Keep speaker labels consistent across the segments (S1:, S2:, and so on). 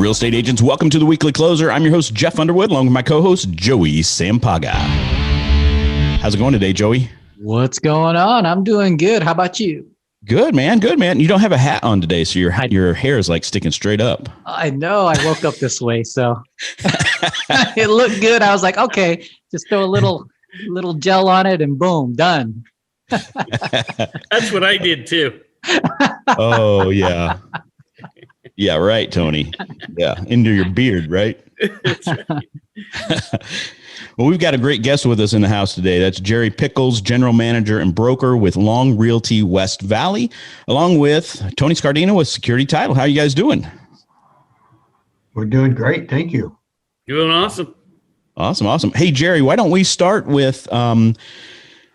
S1: real estate agents. Welcome to the Weekly Closer. I'm your host, Jeff Underwood, along with my co-host, Joey Sampaga. How's it going today, Joey?
S2: What's going on? I'm doing good. How about you?
S1: Good, man. Good, man. You don't have a hat on today, so your hair is like sticking straight up.
S2: I know. I woke up this way, so it looked good. I was like, okay, just throw a little gel on it and boom, done.
S3: That's what I did too.
S1: Oh, yeah. Yeah, right, Tony. Yeah, into your beard, right?
S3: That's right.
S1: Well, we've got a great guest with us in the house today. That's Jerry Pickles, General Manager and Broker with Long Realty West Valley, along with Tony Scardina with Security Title. How are you guys doing?
S4: We're doing great. Thank you.
S3: Doing awesome.
S1: Awesome. Hey, Jerry, why don't we start with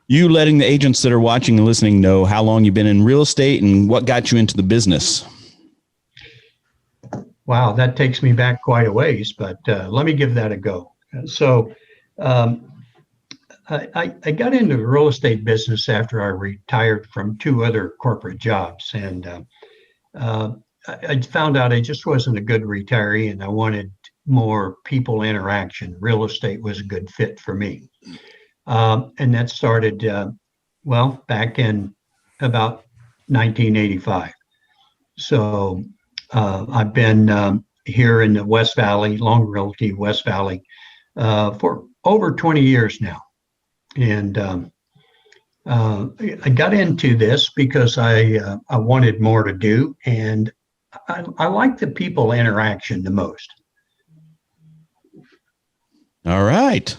S1: you letting the agents that are watching and listening know how long you've been in real estate and what got you into the business?
S4: Wow, that takes me back quite a ways, but let me give that a go. So I got into the real estate business after I retired from two other corporate jobs. And I found out I just wasn't a good retiree and I wanted more people interaction. Real estate was a good fit for me. And that started, back in about 1985. So I've been here in the West Valley, Long Realty West Valley, for over 20 years now. And I got into this because I wanted more to do, and I like the people interaction the most.
S1: All right.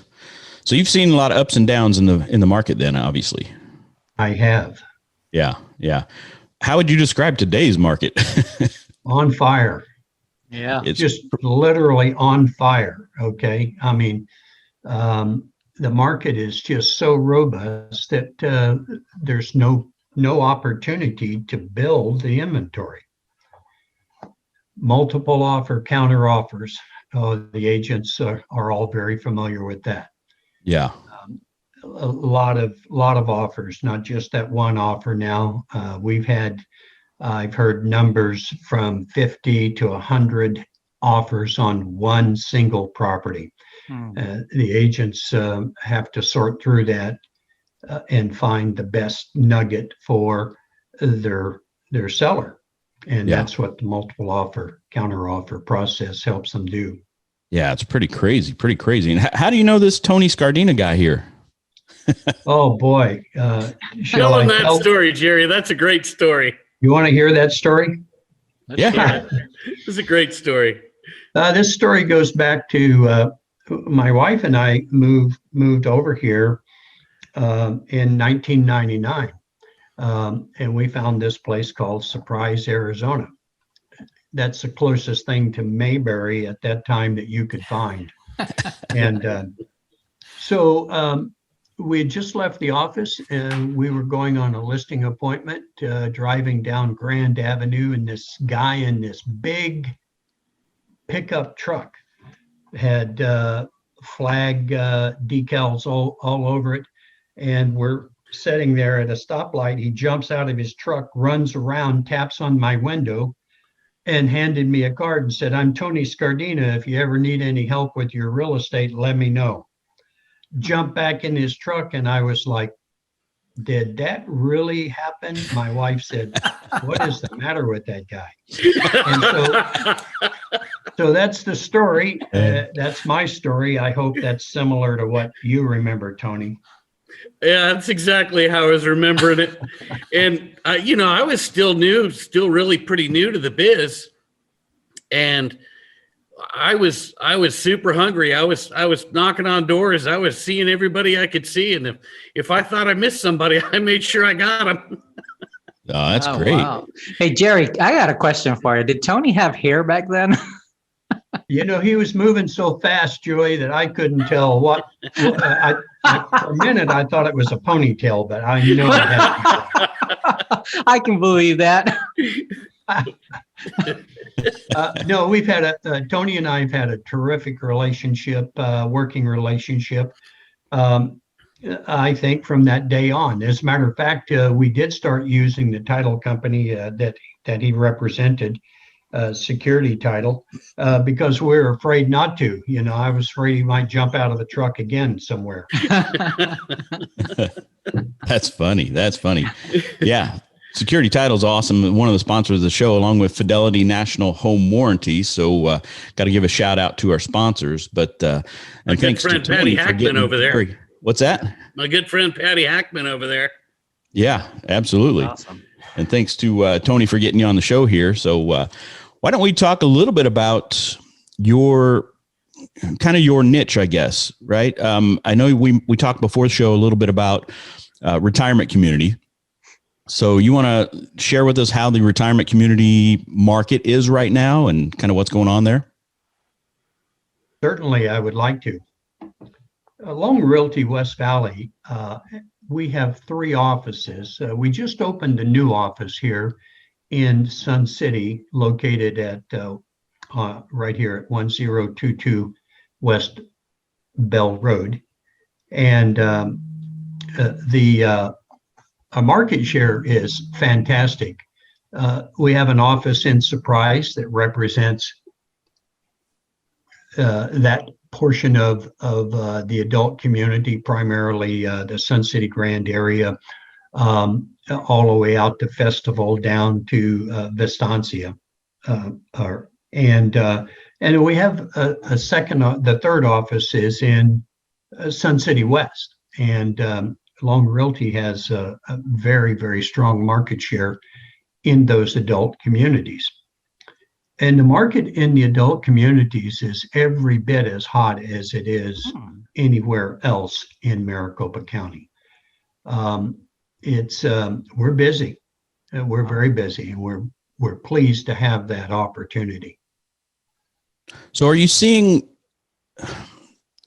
S1: So you've seen a lot of ups and downs in the market then, obviously.
S4: I have.
S1: Yeah. How would you describe today's market?
S4: On fire.
S2: Yeah.
S1: It's
S4: just literally on fire. Okay. I mean, the market is just so robust that there's no opportunity to build the inventory. Multiple offer, counter offers. The agents are all very familiar with that.
S1: Yeah.
S4: A lot of offers, not just that one offer now. I've heard numbers from 50 to 100 offers on one single property. The agents have to sort through that and find the best nugget for their seller. And that's what the multiple offer, counter offer process helps them do.
S1: Yeah, it's pretty crazy. And how do you know this Tony Scardina guy here?
S4: Oh, boy.
S3: Tell him that story, Jerry. That's a great story.
S4: You want to hear that story?
S1: Yeah.
S3: It's a great story.
S4: This story goes back to my wife and I moved over here in 1999. And we found this place called Surprise, Arizona. That's the closest thing to Mayberry at that time that you could find. And so we had just left the office and we were going on a listing appointment, driving down Grand Avenue, and this guy in this big pickup truck had flag decals all over it. And we're sitting there at a stoplight. He jumps out of his truck, runs around, taps on my window, and handed me a card and said, "I'm Tony Scardina. If you ever need any help with your real estate, let me know." Jumped back in his truck, and I was like, did that really happen? My wife said, "What is the matter with that guy?" And so that's the story. That's my story. I hope that's similar to what you remember, Tony.
S3: Yeah, that's exactly how I was remembering it. And, I was still really pretty new to the biz. And I was super hungry. I was knocking on doors. I was seeing everybody I could see. And if I thought I missed somebody, I made sure I got them.
S1: Oh, that's great. Wow.
S2: Hey, Jerry, I got a question for you. Did Tony have hair back then?
S4: He was moving so fast, Joey, that I couldn't tell what. For a minute, I thought it was a ponytail, but I know it had.
S2: I can believe that.
S4: No, we've had Tony and I have had a terrific relationship, working relationship. I think from that day on. As a matter of fact, we did start using the title company that he represented security title because we were afraid not to. You know, I was afraid he might jump out of the truck again somewhere.
S1: That's funny. That's funny. Yeah. Security Title is awesome. One of the sponsors of the show, along with Fidelity National Home Warranty. So, got to give a shout out to our sponsors. But and
S3: My good friend Patty Hackman over there.
S1: What's that?
S3: My good friend Patty Hackman over there.
S1: Yeah, absolutely.
S2: Awesome.
S1: And thanks to Tony for getting you on the show here. So, why don't we talk a little bit about your kind of your niche, I guess, right? I know we talked before the show a little bit about retirement community. So you want to share with us how the retirement community market is right now and kind of what's going on there?
S4: Certainly, I would like to. Along Realty West Valley, we have 3 offices. We just opened a new office here in Sun City, located at right here at 1022 West Bell Road. And our market share is fantastic. We have an office in Surprise that represents that portion of the adult community, primarily the Sun City Grand area, all the way out to Festival down to Vistancia. And we have a second, the third office is in Sun City West. And Long Realty has a very, very strong market share in those adult communities. And the market in the adult communities is every bit as hot as it is anywhere else in Maricopa County. We're busy. We're very busy, and we're pleased to have that opportunity.
S1: So are you seeing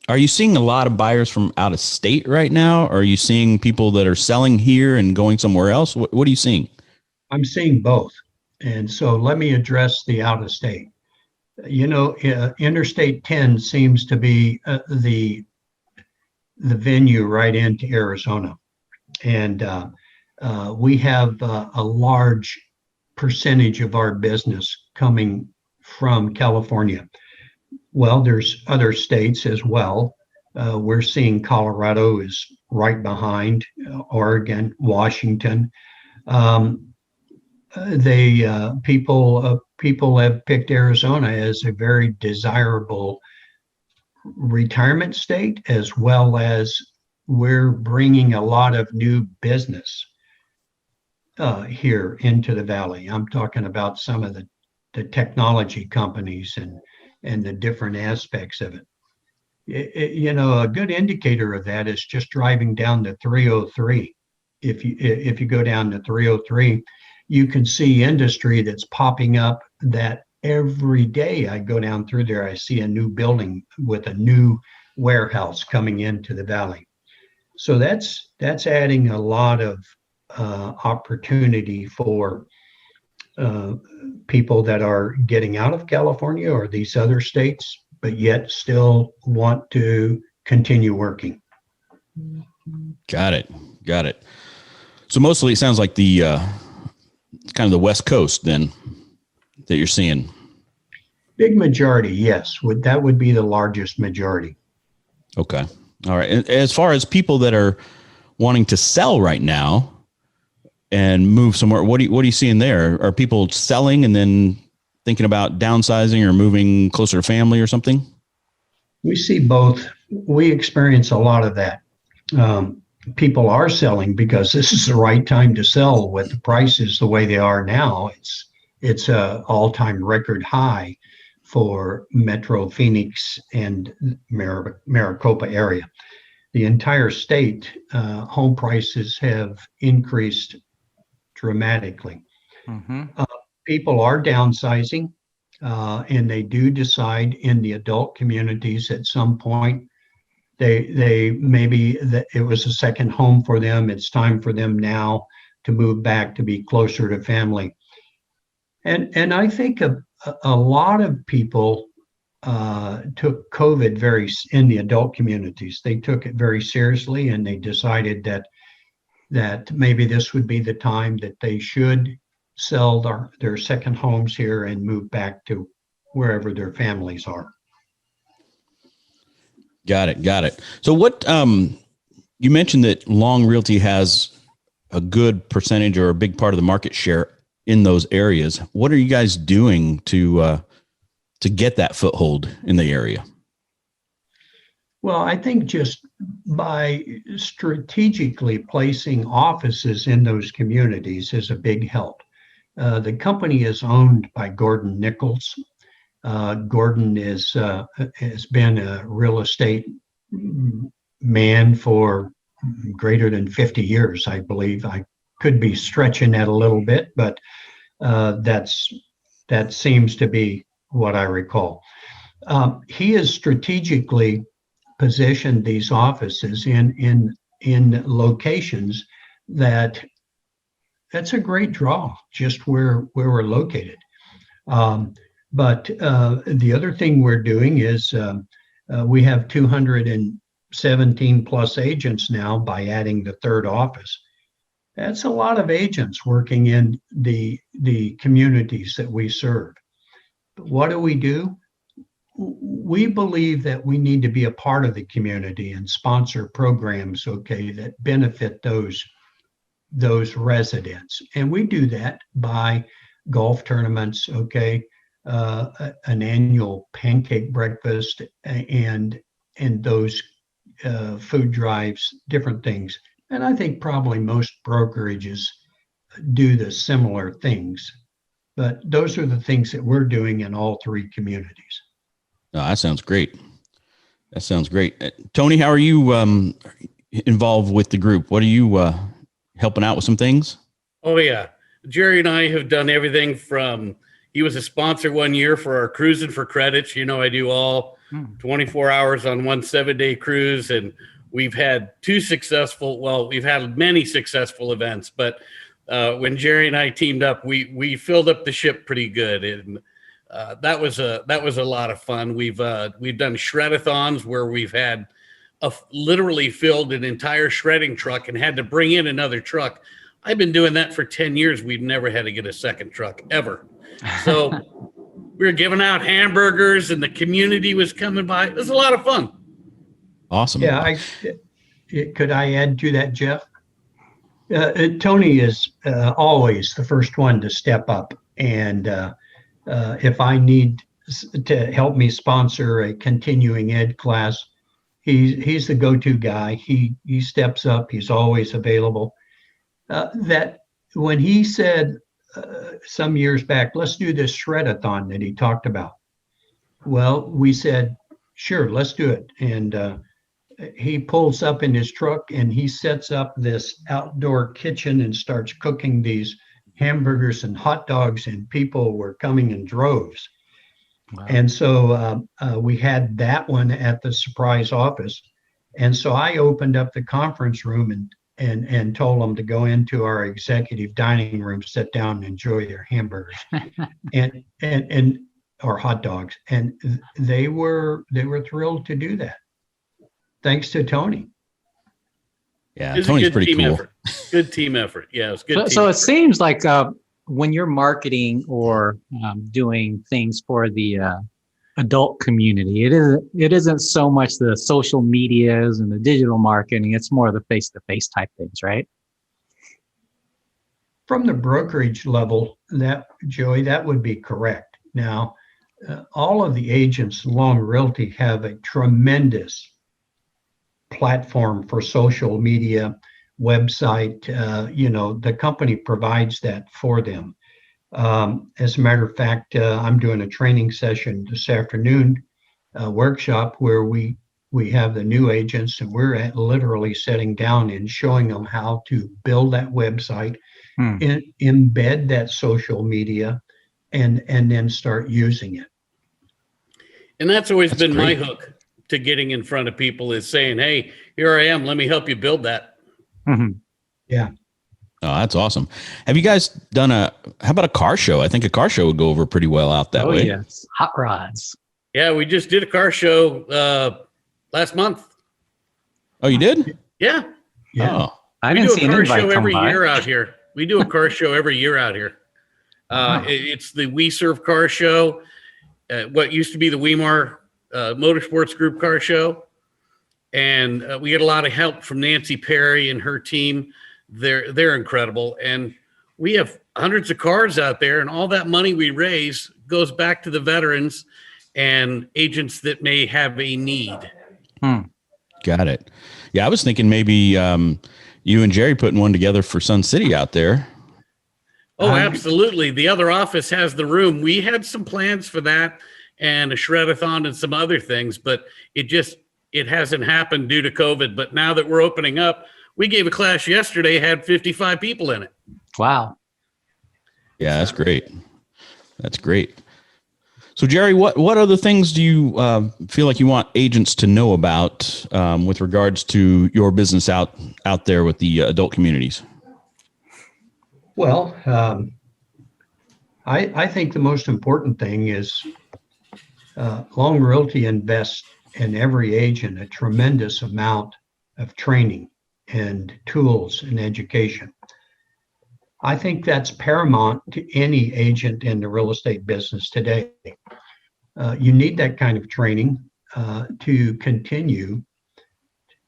S1: a lot of buyers from out of state right now? Or are you seeing people that are selling here and going somewhere else? What are you seeing?
S4: I'm seeing both. And so let me address the out of state. You know, Interstate 10 seems to be the venue right into Arizona. And we have a large percentage of our business coming from California. Well, there's other states as well. We're seeing Colorado is right behind, Oregon, Washington. People have picked Arizona as a very desirable retirement state, as well as we're bringing a lot of new business here into the valley. I'm talking about some of the technology companies and the different aspects of it. You know, a good indicator of that is just driving down the 303. If you go down to 303, you can see industry that's popping up that every day I go down through there, I see a new building with a new warehouse coming into the valley. So that's adding a lot of opportunity for people that are getting out of California or these other states, but yet still want to continue working.
S1: Got it. So mostly it sounds like the kind of the West Coast then that you're seeing.
S4: Big majority, yes. That would be the largest majority.
S1: Okay. All right. And as far as people that are wanting to sell right now and move somewhere, what are you seeing there? Are people selling and then thinking about downsizing or moving closer to family or something?
S4: We see both. We experience a lot of that. People are selling because this is the right time to sell with the prices the way they are now. It's a all-time record high for Metro Phoenix and Maricopa area. The entire state, home prices have increased dramatically.
S2: Mm-hmm.
S4: People are downsizing, and they do decide in the adult communities at some point they maybe that it was a second home for them. It's time for them now to move back to be closer to family. And I think a lot of people took COVID in the adult communities. They took it very seriously, and they decided that maybe this would be the time that they should sell their second homes here and move back to wherever their families are.
S1: Got it. Got it. So what, you mentioned that Long Realty has a good percentage or a big part of the market share in those areas. What are you guys doing to get that foothold in the area?
S4: Well, I think just by strategically placing offices in those communities is a big help. The company is owned by Gordon Nichols. Gordon has been a real estate man for greater than 50 years, I believe. I could be stretching that a little bit, but that seems to be what I recall. He has strategically positioned these offices in locations that's a great draw, just where we're located. But the other thing we're doing is we have 217 plus agents now by adding the third office. That's a lot of agents working in the communities that we serve. But what do? We believe that we need to be a part of the community and sponsor programs, okay, that benefit those residents. And we do that by golf tournaments, okay, an annual pancake breakfast and those food drives, different things. And I think probably most brokerages do the similar things, but those are the things that we're doing in all three communities.
S1: Oh, that sounds great. That sounds great. Tony, how are you involved with the group? What are you helping out with some things?
S3: Oh, yeah. Jerry and I have done everything from, he was a sponsor one year for our Cruising for Credits. You know, I do all 24 hours on one 7-day cruise, and we've had we've had many successful events, but when Jerry and I teamed up, we filled up the ship pretty good. And that was a lot of fun. We've done shredathons where we've had literally filled an entire shredding truck and had to bring in another truck. I've been doing that for 10 years. We've never had to get a second truck ever. So we were giving out hamburgers and the community was coming by. It was a lot of fun.
S1: Awesome.
S4: Yeah. Could I add to that, Jeff? Tony is always the first one to step up. And if I need to help me sponsor a continuing ed class, he's the go-to guy. He steps up. He's always available. That when he said some years back, let's do this shredathon that he talked about. Well, we said, sure, let's do it. And he pulls up in his truck and he sets up this outdoor kitchen and starts cooking these hamburgers and hot dogs, and people were coming in droves. Wow. And so we had that one at the surprise office. And so I opened up the conference room and told them to go into our executive dining room, sit down and enjoy their hamburgers and or hot dogs. And they were thrilled to do that. Thanks to Tony.
S1: Yeah, Tony's pretty cool.
S3: Effort. Good team effort. Yeah, it was good.
S2: So it seems like when you're marketing or doing things for the adult community, it isn't so much the social medias and the digital marketing. It's more the face-to-face type things, right?
S4: From the brokerage level, Joey, that would be correct. Now, all of the agents in Long Realty have a tremendous platform for social media, website. The company provides that for them. As a matter of fact, I'm doing a training session this afternoon, a workshop where we have the new agents, and we're literally sitting down and showing them how to build that website, embed that social media, and then start using it.
S3: And that's always been my hook to getting in front of people, is saying, hey, here I am. Let me help you build that.
S2: Mm-hmm.
S4: Yeah.
S1: Oh, that's awesome. Have you guys done how about a car show? I think a car show would go over pretty well out that way.
S2: Oh, yes. Hot rods.
S3: Yeah, we just did a car show last month.
S1: Oh, you did?
S3: Yeah.
S4: Yeah.
S1: Oh.
S2: I didn't see an invite
S3: show every
S2: come by.
S3: year out here. We do a car show every year out here. It's the We Serve Car Show, what used to be the Weimar Motorsports Group Car Show. And we get a lot of help from Nancy Perry and her team. They're incredible. And we have hundreds of cars out there, and all that money we raise goes back to the veterans and agents that may have a need.
S1: Got it. Yeah, I was thinking maybe you and Jerry putting one together for Sun City out there.
S3: Oh, absolutely. The other office has the room. We had some plans for that and a shred-a-thon and some other things, but it hasn't happened due to COVID. But now that we're opening up, we gave a class yesterday, had 55 people in it.
S2: Wow.
S1: Yeah, that's great. That's great. So, Jerry, what other things do you feel like you want agents to know about with regards to your business out there with the adult communities?
S4: Well, I think the most important thing is Long Realty invests in every agent a tremendous amount of training and tools and education. I think that's paramount to any agent in the real estate business today. You need that kind of training to continue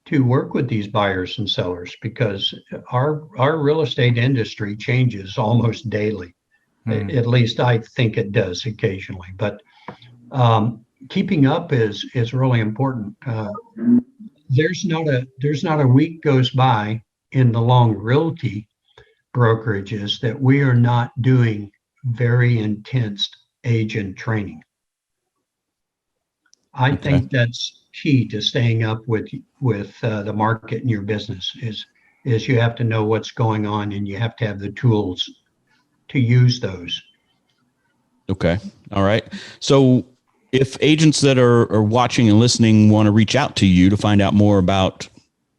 S4: to work with these buyers and sellers, because our real estate industry changes almost daily. At least I think it does occasionally, but keeping up is really important. There's not a week goes by in the Long Realty brokerages that we are not doing very intense agent training. I think that's key to staying up with the market in your business is you have to know what's going on, and you have to have the tools to use those.
S1: Okay. All right. So if agents that are watching and listening want to reach out to you to find out more about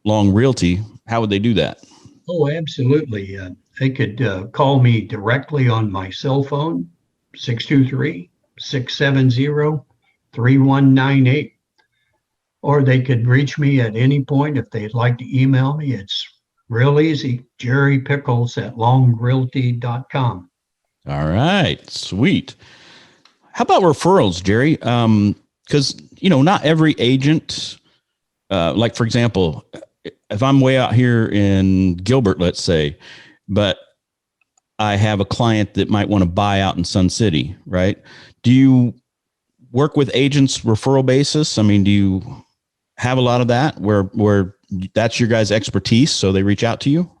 S1: Long Realty, how would they do that?
S4: Oh, absolutely. They could call me directly on my cell phone, 623-670-3198. Or they could reach me at any point if they'd like to email me. It's real easy, jerrypickles@longrealty.com.
S1: All right. Sweet. How about referrals, Jerry? Because, not every agent, like, for example, if I'm way out here in Gilbert, let's say, but I have a client that might want to buy out in Sun City, right? Do you work with agents referral basis? I mean, do you have a lot of that where that's your guys' expertise, so they reach out to you?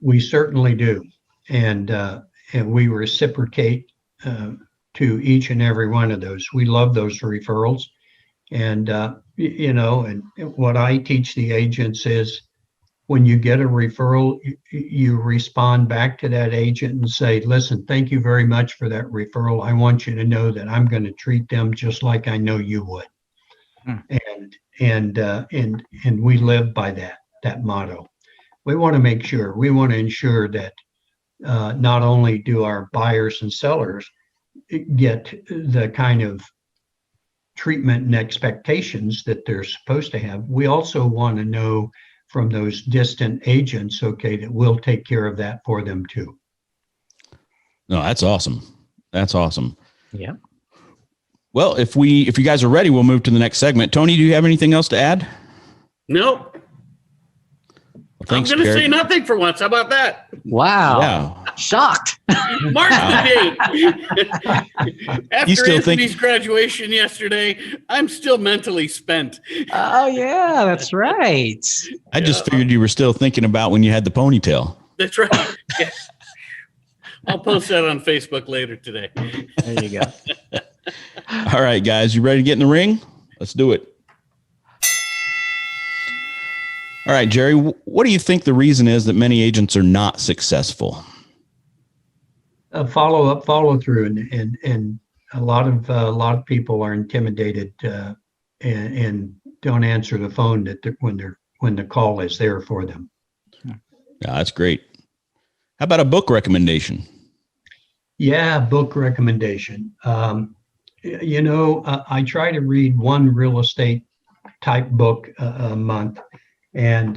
S4: We certainly do. And we reciprocate to each and every one of those. We love those referrals. And, and what I teach the agents is when you get a referral, you respond back to that agent and say, listen, thank you very much for that referral. I want you to know that I'm going to treat them just like I know you would. And we live by that motto. We want to ensure that not only do our buyers and sellers get the kind of treatment and expectations that they're supposed to have, we also want to know from those distant agents, okay, that we'll take care of that for them too.
S1: No, that's awesome. That's awesome.
S2: Yeah.
S1: Well, if you guys are ready, we'll move to the next segment. Tony, do you have anything else to add?
S3: Nope.
S1: Well, thanks,
S3: I'm going to
S1: Jerry.
S3: say nothing for once. How about that?
S2: Wow.
S1: Yeah.
S2: Shocked.
S3: Mark the date. After
S1: still
S3: Anthony's graduation yesterday, I'm still mentally spent.
S2: Oh, yeah, that's right.
S1: I just figured you were still thinking about when you had the ponytail.
S3: That's right. Yeah. I'll post that on Facebook later today.
S2: There you go.
S1: All right, guys, you ready to get in the ring? Let's do it. All right, Jerry, what do you think the reason is that many agents are not successful?
S4: Follow through, and a lot of people are intimidated and don't answer the phone when the call is there for them.
S1: Yeah, that's great. How about a book recommendation?
S4: Yeah, book recommendation. I try to read one real estate type book a month, and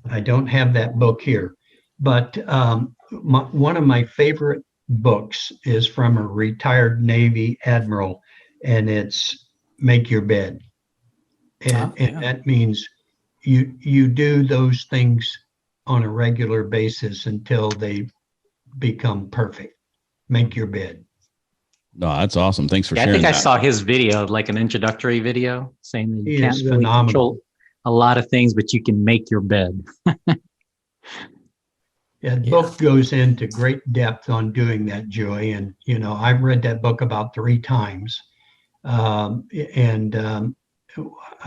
S4: I don't have that book here, but one of my favorite books is from a retired Navy admiral, and it's Make Your Bed. And that means you do those things on a regular basis until they become perfect. Make your bed.
S1: No, that's awesome. Thanks for sharing
S2: I think I
S1: that.
S2: saw his video, like an introductory video, saying that you can't really
S4: phenomenal.
S2: control a lot of things, but you can make your bed.
S4: Yeah, the book goes into great depth on doing that, Joey. And, I've read that book about 3 times. I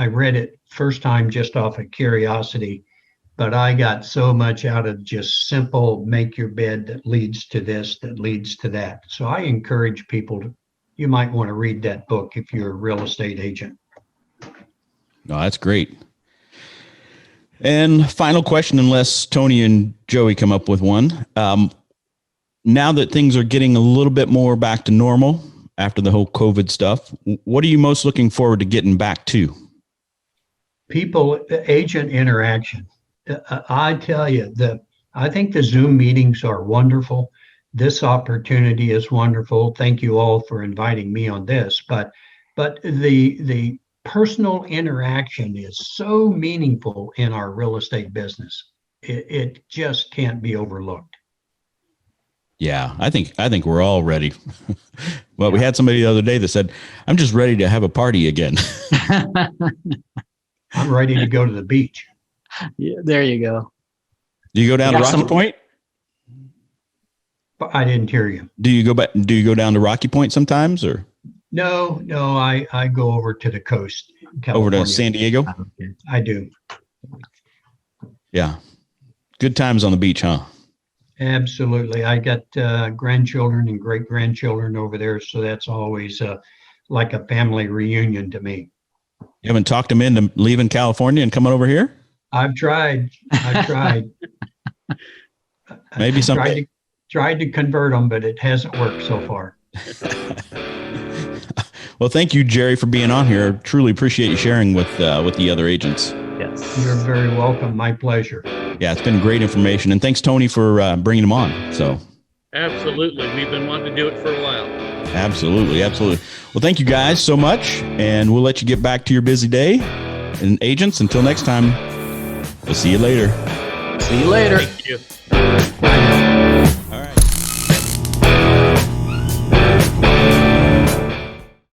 S4: read it first time just off of curiosity, but I got so much out of just simple make your bed that leads to this, that leads to that. So I encourage people you might want to read that book if you're a real estate agent.
S1: No, that's great. And final question, unless Tony and Joey come up with one. Now that things are getting a little bit more back to normal after the whole COVID stuff, what are you most looking forward to getting back to?
S4: Agent interaction. I tell you, I think the Zoom meetings are wonderful. This opportunity is wonderful. Thank you all for inviting me on this. But the personal interaction is so meaningful in our real estate business. It just can't be overlooked.
S1: Yeah, I think we're all ready. Well, we had somebody the other day that said, "I'm just ready to have a party again."
S4: I'm ready to go to the beach.
S2: Yeah, there you go.
S1: Do you go down to Rocky Point?
S4: I didn't hear you.
S1: Do you go down to Rocky Point sometimes, or?
S4: No, I go over to the coast.
S1: Over to San Diego?
S4: I do.
S1: Yeah. Good times on the beach, huh?
S4: Absolutely. I got grandchildren and great-grandchildren over there, so that's always like a family reunion to me.
S1: You haven't talked them into leaving California and coming over here?
S4: I've tried.
S1: Maybe someday.
S4: Tried to convert them, but it hasn't worked so far.
S1: Well, thank you, Jerry, for being on here. Truly appreciate you sharing with the other agents.
S2: Yes.
S4: You're very welcome. My pleasure.
S1: Yeah, it's been great information. And thanks, Tony, for bringing them on. So.
S3: Absolutely. We've been wanting to do it for a while.
S1: Absolutely. Well, thank you guys so much. And we'll let you get back to your busy day. And agents, until next time, we'll see you later.
S2: See you later.
S3: Thank you.